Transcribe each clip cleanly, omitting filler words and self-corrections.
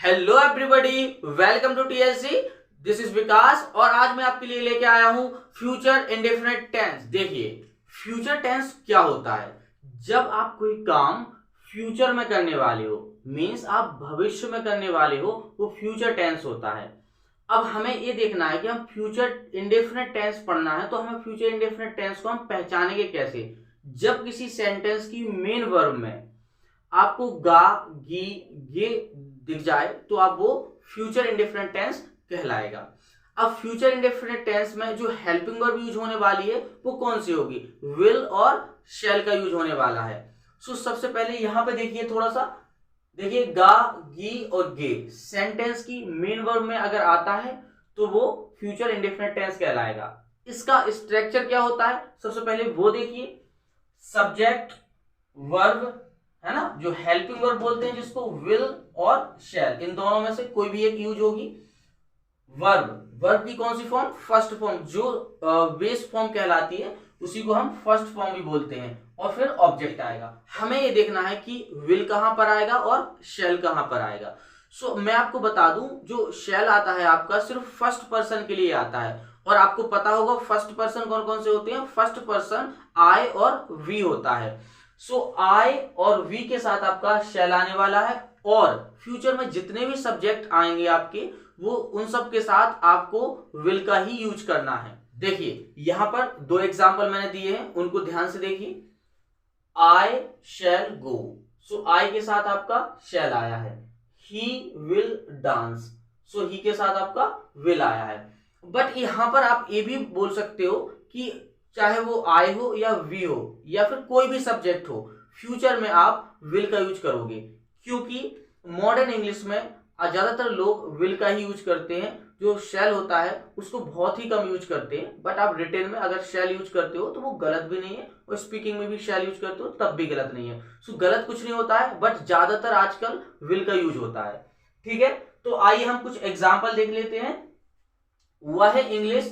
Hello everybody, welcome to TLC. This is Vikas और आज मैं आपके लिए लेके आया हूं फ्यूचर इंडेफिनिट टेंस। देखिए, फ्यूचर टेंस क्या होता है। जब आप कोई काम फ्यूचर में करने वाले हो, मींस आप भविष्य में करने वाले हो, वो फ्यूचर टेंस होता है। अब हमें ये देखना है कि हम फ्यूचर इंडेफिनिट टेंस पढ़ना है, तो हमें फ्यूचर इंडेफिनिट टेंस को हम पहचानेंगे कैसे। जब किसी सेंटेंस की मेन वर्ब में आपको गा, गी, गे दिख जाए तो आप वो फ्यूचर इंडेफिनिट टेंस कहलाएगा। अब फ्यूचर इंडेफिनिट टेंस में जो हेल्पिंग वर्ब यूज होने वाली है वो कौन सी होगी? विल और शैल का यूज होने वाला है। सो सबसे पहले यहां पे देखिए, थोड़ा सा देखिए, गा, गी और गे सेंटेंस की मेन वर्ब में अगर आता है तो वो फ्यूचर इंडेफिनिट टेंस कहलाएगा। इसका स्ट्रक्चर क्या होता है सबसे पहले वो देखिए। सब्जेक्ट, वर्ब, है ना, जो हेल्पिंग वर्ब बोलते हैं जिसको, विल और शैल, इन दोनों में से कोई भी एक यूज होगी। वर्ब की कौन सी फॉर्म? फर्स्ट फॉर्म, जो बेस फॉर्म कहलाती है उसी को हम फर्स्ट फॉर्म भी बोलते हैं। और फिर ऑब्जेक्ट आएगा। हमें ये देखना है कि विल कहां पर आएगा और शैल कहां पर आएगा। सो मैं आपको बता दूं, जो शैल आता है आपका सिर्फ फर्स्ट पर्सन के लिए आता है। और आपको पता होगा फर्स्ट पर्सन कौन कौन से होते हैं। फर्स्ट पर्सन आई और वी होता है। सो आई और वी के साथ आपका शैल आने वाला है। और फ्यूचर में जितने भी सब्जेक्ट आएंगे आपके, वो उन सब के साथ आपको विल का ही यूज करना है। देखिए, यहां पर दो एग्जांपल मैंने दिए हैं, उनको ध्यान से देखिए। आई शैल गो, सो आई के साथ आपका शैल आया है। ही विल डांस, सो ही के साथ आपका विल आया है। बट यहां पर आप ये भी बोल सकते हो कि चाहे वो आई हो या वी हो या फिर कोई भी सब्जेक्ट हो, फ्यूचर में आप विल का यूज करोगे। क्योंकि मॉडर्न इंग्लिश में ज्यादातर लोग विल का ही यूज करते हैं। जो शैल होता है उसको बहुत ही कम यूज करते हैं। बट आप रिटेन में अगर शैल यूज करते हो तो वो गलत भी नहीं है, और स्पीकिंग में भी शैल यूज करते हो तब भी गलत नहीं है। सो गलत कुछ नहीं होता है, बट ज्यादातर आजकल विल का यूज होता है। ठीक है, तो आइए हम कुछ एग्जाम्पल देख लेते हैं। वह इंग्लिश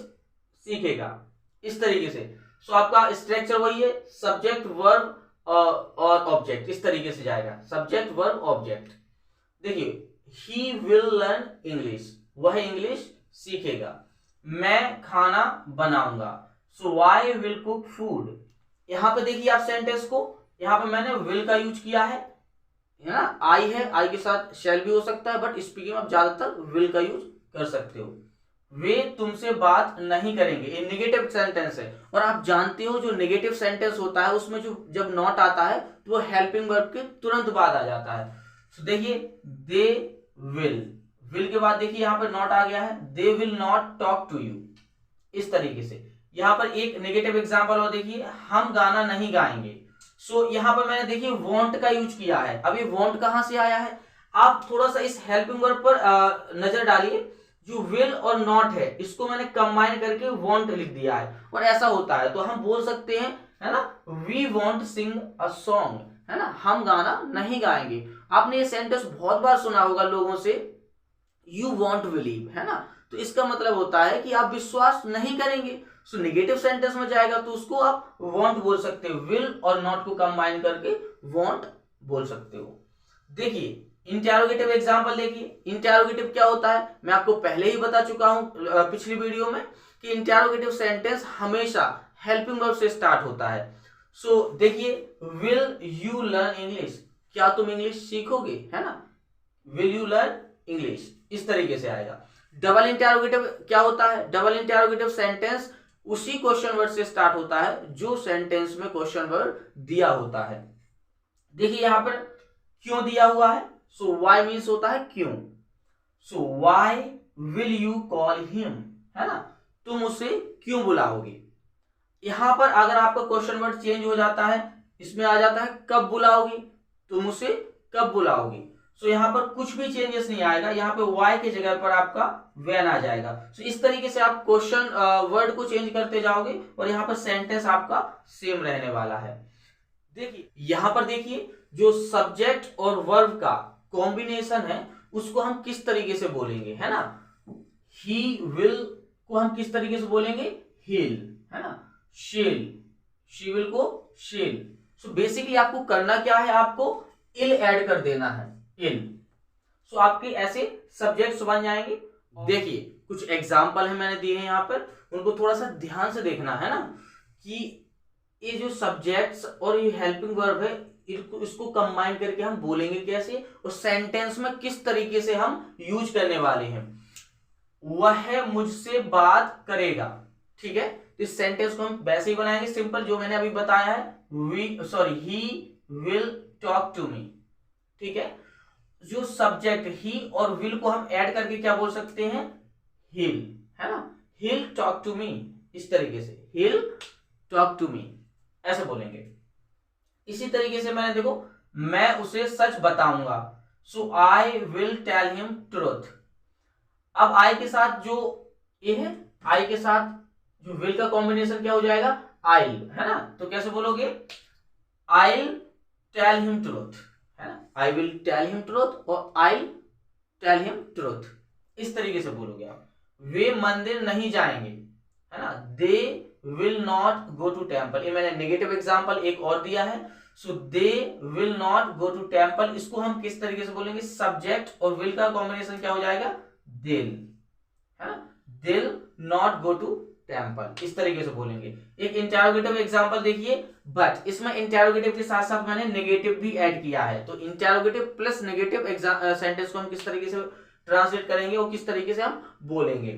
सीखेगा, इस तरीके से। सो आपका स्ट्रक्चर वही है, सब्जेक्ट, वर्ब और ऑब्जेक्ट, इस तरीके से जाएगा। Subject, verb, object. देखिए, ही विल लर्न इंग्लिश, वह इंग्लिश सीखेगा। मैं खाना बनाऊंगा, सो वाई विल कुक फूड। यहां पे देखिए आप सेंटेंस को, यहां पे मैंने विल का यूज किया है ना। आई है, आई के साथ शैल भी हो सकता है, बट स्पीकिंग में आप ज्यादातर विल का यूज कर सकते हो। वे तुमसे बात नहीं करेंगे, ये नेगेटिव सेंटेंस है। और आप जानते हो जो नेगेटिव सेंटेंस होता है उसमें जो जब नॉट आता है तो वो हेल्पिंग वर्ब के तुरंत बाद आ जाता है। तो देखिए, दे विल के बाद देखिए यहां पर नॉट आ गया है। They will not talk to you, इस तरीके से। यहां पर एक नेगेटिव एग्जांपल और देखिए, हम गाना नहीं गाएंगे। सो यहां पर मैंने देखिए वॉन्ट का यूज किया है। अब ये वॉन्ट कहां से आया है? आप थोड़ा सा इस हेल्पिंग वर्ब पर नजर डालिए। जो विल और नॉट है इसको मैंने कंबाइन करके वॉन्ट लिख दिया है। और ऐसा होता है तो हम बोल सकते हैं, है ना, we want sing a song, है ना, हम गाना नहीं गाएंगे। आपने ये सेंटेंस बहुत बार सुना होगा लोगों से, यू वॉन्ट बिलीव, है ना। तो इसका मतलब होता है कि आप विश्वास नहीं करेंगे। सो नेगेटिव सेंटेंस में जाएगा तो उसको आप वॉन्ट बोल सकते हो। विल और नॉट को कंबाइन करके वॉन्ट बोल सकते हो। देखिए, इंटेरोगेटिव एग्जांपल देखिए। इंटेरोगेटिव क्या होता है मैं आपको पहले ही बता चुका हूं पिछली वीडियो में, कि इंटेरोगेटिव सेंटेंस हमेशा हेल्पिंग वर्ब से स्टार्ट होता है। सो देखिए, विल यू लर्न इंग्लिश, क्या तुम इंग्लिश सीखोगे, है ना। विल यू लर्न इंग्लिश, इस तरीके से आएगा। डबल इंटेरोगेटिव क्या होता है? डबल इंटेरोगेटिव सेंटेंस उसी क्वेश्चन वर्ड से स्टार्ट होता है जो सेंटेंस में क्वेश्चन वर्ड दिया होता है। देखिए यहां पर क्यों दिया हुआ है। सो वाई मीन्स होता है क्यों। So why will you call him, है ना, तुम उसे क्यों बुलाओगे। यहां पर अगर आपका क्वेश्चन वर्ड चेंज हो जाता है, इसमें आ जाता है कब बुलाओगे, तुम उसे कब बुलाओगे। सो यहां पर कुछ भी चेंजेस नहीं आएगा, यहां पे वाई के जगह पर आपका व्हेन आ जाएगा। सो इस तरीके से आप क्वेश्चन वर्ड को चेंज करते जाओगे और यहां पर सेंटेंस आपका सेम रहने वाला है। देखिए यहां पर देखिए, जो सब्जेक्ट और वर्ब का कॉम्बिनेशन है उसको हम किस तरीके से बोलेंगे, है ना। ही विल को हम किस तरीके से बोलेंगे? हिल, है ना। शेल, शी विल को शेल। सो बेसिकली आपको करना क्या है, आपको इल ऐड कर देना है, इल। सो आपके ऐसे सब्जेक्ट्स बन जाएंगे। देखिए कुछ एग्जाम्पल है मैंने दिए हैं यहाँ पर, उनको थोड़ा सा ध्यान से देखना है ना, कि ये जो सब्जेक्ट्स और ये हेल्पिंग वर्ब है इसको कंबाइन करके हम बोलेंगे कैसे, और सेंटेंस में किस तरीके से हम यूज करने वाले हैं। वह मुझसे बात करेगा, ठीक है, तो इस सेंटेंस को हम वैसे ही बनाएंगे सिंपल जो मैंने अभी बताया है, he will talk to me, ठीक है। जो सब्जेक्ट ही और विल को हम ऐड करके क्या बोल सकते हैं, हिल, है ना, हिल टॉक टू मी, इस तरीके से हिल टॉक टू मी ऐसे बोलेंगे। इसी तरीके से मैंने देखो, मैं उसे सच बताऊंगा, so I will tell him truth. अब आई के साथ जो ये है, आई के साथ जो विल का कॉम्बिनेशन क्या हो जाएगा, आइल, है ना, तो कैसे बोलोगे, आइल टेल हिम ट्रूथ, है ना, I will tell him truth और आई टेल हिम ट्रूथ, इस तरीके से बोलोगे आप। वे मंदिर नहीं जाएंगे, है ना, they will not go to temple, ये मैंने नेगेटिव एग्जांपल एक और दिया है, so they will not go to temple, इसको हम किस तरीके से बोलेंगे, सब्जेक्ट और विल का कॉम्बिनेशन क्या हो जाएगा, दिल, है ना, they'll not go to temple, इस तरीके से बोलेंगे। एक इंटेरोगेटिव एग्जांपल देखिए, बट इसमें इंटेरोगेटिव के साथ साथ मैंने नेगेटिव भी ऐड किया है, तो इंटेरोगेटिव प्लस नेगेटिव सेंटेंस को हम किस तरीके से ट्रांसलेट करेंगे और किस तरीके से हम बोलेंगे।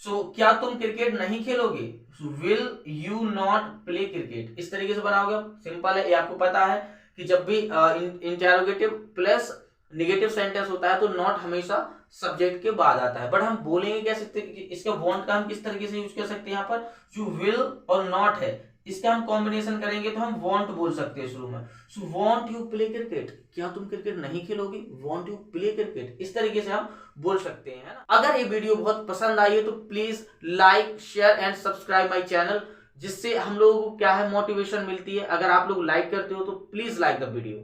सो क्या तुम क्रिकेट नहीं खेलोगे, will you not play cricket, इस तरीके से बनाओगे आप, सिंपल है, ये आपको पता है कि जब भी इंटेरोगेटिव प्लस नेगेटिव सेंटेंस होता है तो नॉट हमेशा सब्जेक्ट के बाद आता है। बट हम बोलेंगे कैसे, इसका वांट का हम किस तरीके से यूज कर सकते हैं, यहाँ पर जो विल और नॉट है इसका हम कॉम्बिनेशन करेंगे तो हम वांट बोल सकते हैं शुरू में, सो वांट यू प्ले क्रिकेट, क्या तुम क्रिकेट नहीं खेलोगे, वांट यू प्ले क्रिकेट, इस तरीके से हम बोल सकते हैं, है ना। अगर ये वीडियो बहुत पसंद आई है तो please like share and subscribe my channel, जिससे हम लोगों को क्या है मोटिवेशन मिलती है। अगर आप लोग लाइक करते हो तो प्लीज लाइक द वीडियो।